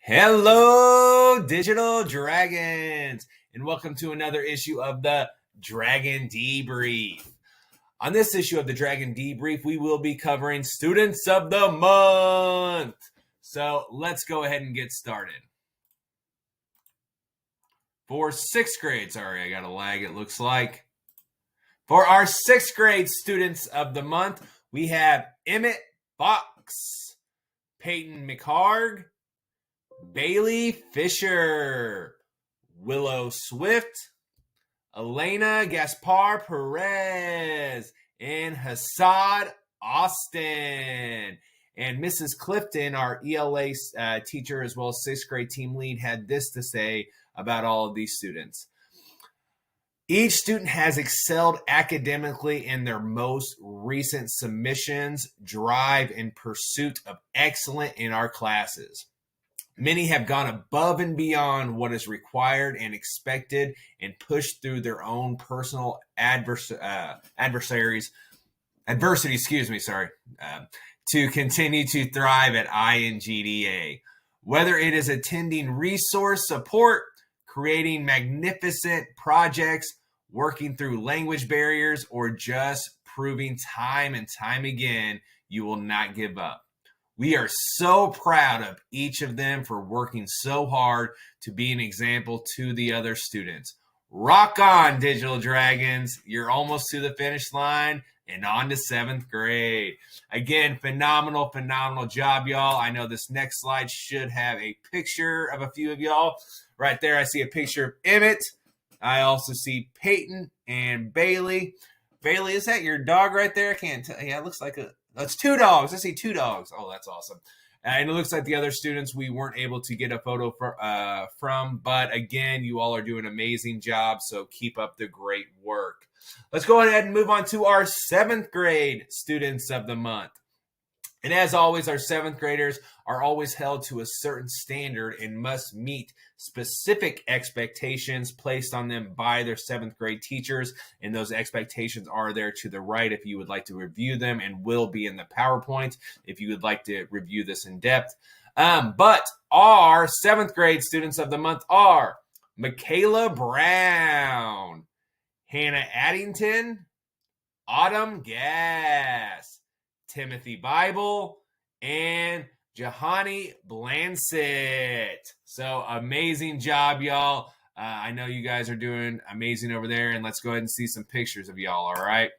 Hello, Digital Dragons, and welcome to another issue of the Dragon Debrief. On this issue of the Dragon Debrief, we will be covering Students of the Month. So let's go ahead and get started. For 6th grade, sorry, I got a lag, it looks like. For our 6th grade Students of the Month, we have Emmett Fox, Payne McHarg, Bailey Fisher, Willow Swift, Elena Gaspar Perez, and Hassad Austin. And Mrs. Clifton, our ELA teacher as well as 6th grade team lead, had this to say about all of these students. Each student has excelled academically in their most recent submissions, drive, and pursuit of excellence in our classes. Many have gone above and beyond what is required and expected and pushed through their own personal adversity, to continue to thrive at INGDA. Whether it is attending resource support, creating magnificent projects, working through language barriers, or just proving time and time again, you will not give up. We are so proud of each of them for working so hard to be an example to the other students. Rock on, Digital Dragons. You're almost to the finish line and on to 7th grade. Again, phenomenal job, y'all. I know this next slide should have a picture of a few of y'all. Right there, I see a picture of Emmett. I also see Peyton and Bailey. Bailey, is that your dog right there? I can't tell. Yeah, it looks like that's 2 dogs. I see 2 dogs. Oh, that's awesome. And it looks like the other students we weren't able to get a photo from. But again, you all are doing an amazing job. So keep up the great work. Let's go ahead and move on to our 7th grade Students of the Month. And as always, our 7th graders are always held to a certain standard and must meet specific expectations placed on them by their 7th grade teachers. And those expectations are there to the right if you would like to review them, and will be in the PowerPoint if you would like to review this in depth. But our 7th grade Students of the Month are Michaela Brown, Hannah Addington, Autumn Gass, Timothy Bible, and Jahani Blansett. So amazing job, y'all. I know you guys are doing amazing over there, and let's go ahead and see some pictures of y'all, all right?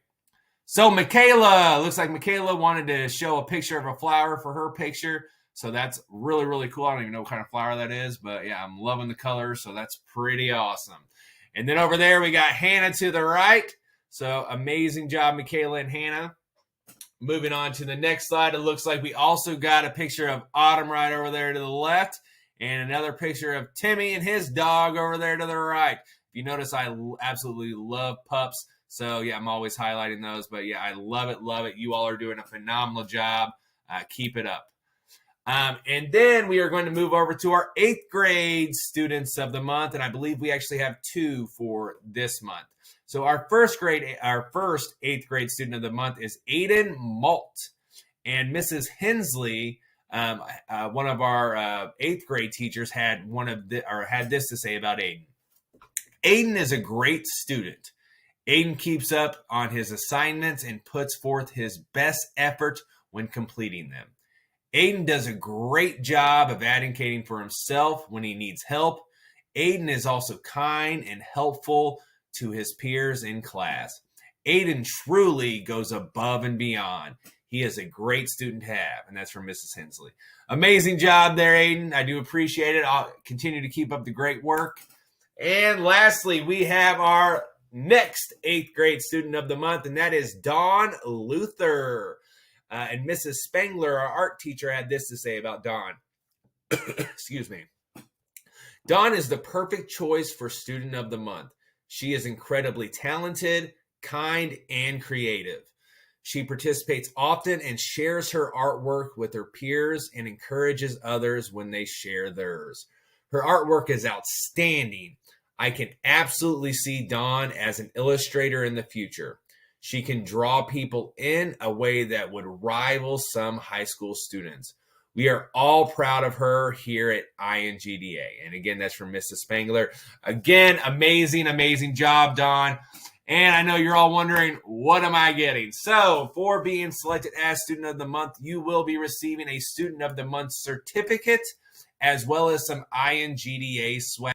So Michaela, looks like Michaela wanted to show a picture of a flower for her picture. So that's really cool. I don't even know what kind of flower that is, but yeah, I'm loving the colors, so that's pretty awesome. And then over there, we got Hannah to the right. So amazing job, Michaela and Hannah. Moving on to the next slide, it looks like we also got a picture of Autumn right over there to the left, and another picture of Timmy and his dog over there to the right. If you notice, I absolutely love pups. So, yeah, I'm always highlighting those. But, yeah, I love it. You all are doing a phenomenal job. Keep it up. And then we are going to move over to our 8th grade Students of the Month, and I believe we actually have 2 for this month. So our first 8th grade Student of the Month is Aiden Malt. And Mrs. Hensley, one of our 8th grade teachers, had this to say about Aiden. Aiden is a great student. Aiden keeps up on his assignments and puts forth his best effort when completing them. Aiden does a great job of advocating for himself when he needs help. Aiden is also kind and helpful to his peers in class. Aiden truly goes above and beyond. He is a great student to have, and that's from Mrs. Hensley. Amazing job there, Aiden. I do appreciate it. I'll continue to keep up the great work. And lastly, we have our next 8th grade Student of the Month, and that is Dawn Luther. And Mrs. Spangler, our art teacher, had this to say about Dawn. Excuse me. Dawn is the perfect choice for Student of the Month. She is incredibly talented, kind, and creative. She participates often and shares her artwork with her peers and encourages others when they share theirs. Her artwork is outstanding. I can absolutely see Dawn as an illustrator in the future. She can draw people in a way that would rival some high school students. We are all proud of her here at INGDA. And again, that's from Mrs. Spangler. Again, amazing, amazing job, Dawn. And I know you're all wondering, what am I getting? So for being selected as Student of the Month, you will be receiving a Student of the Month certificate as well as some INGDA swag.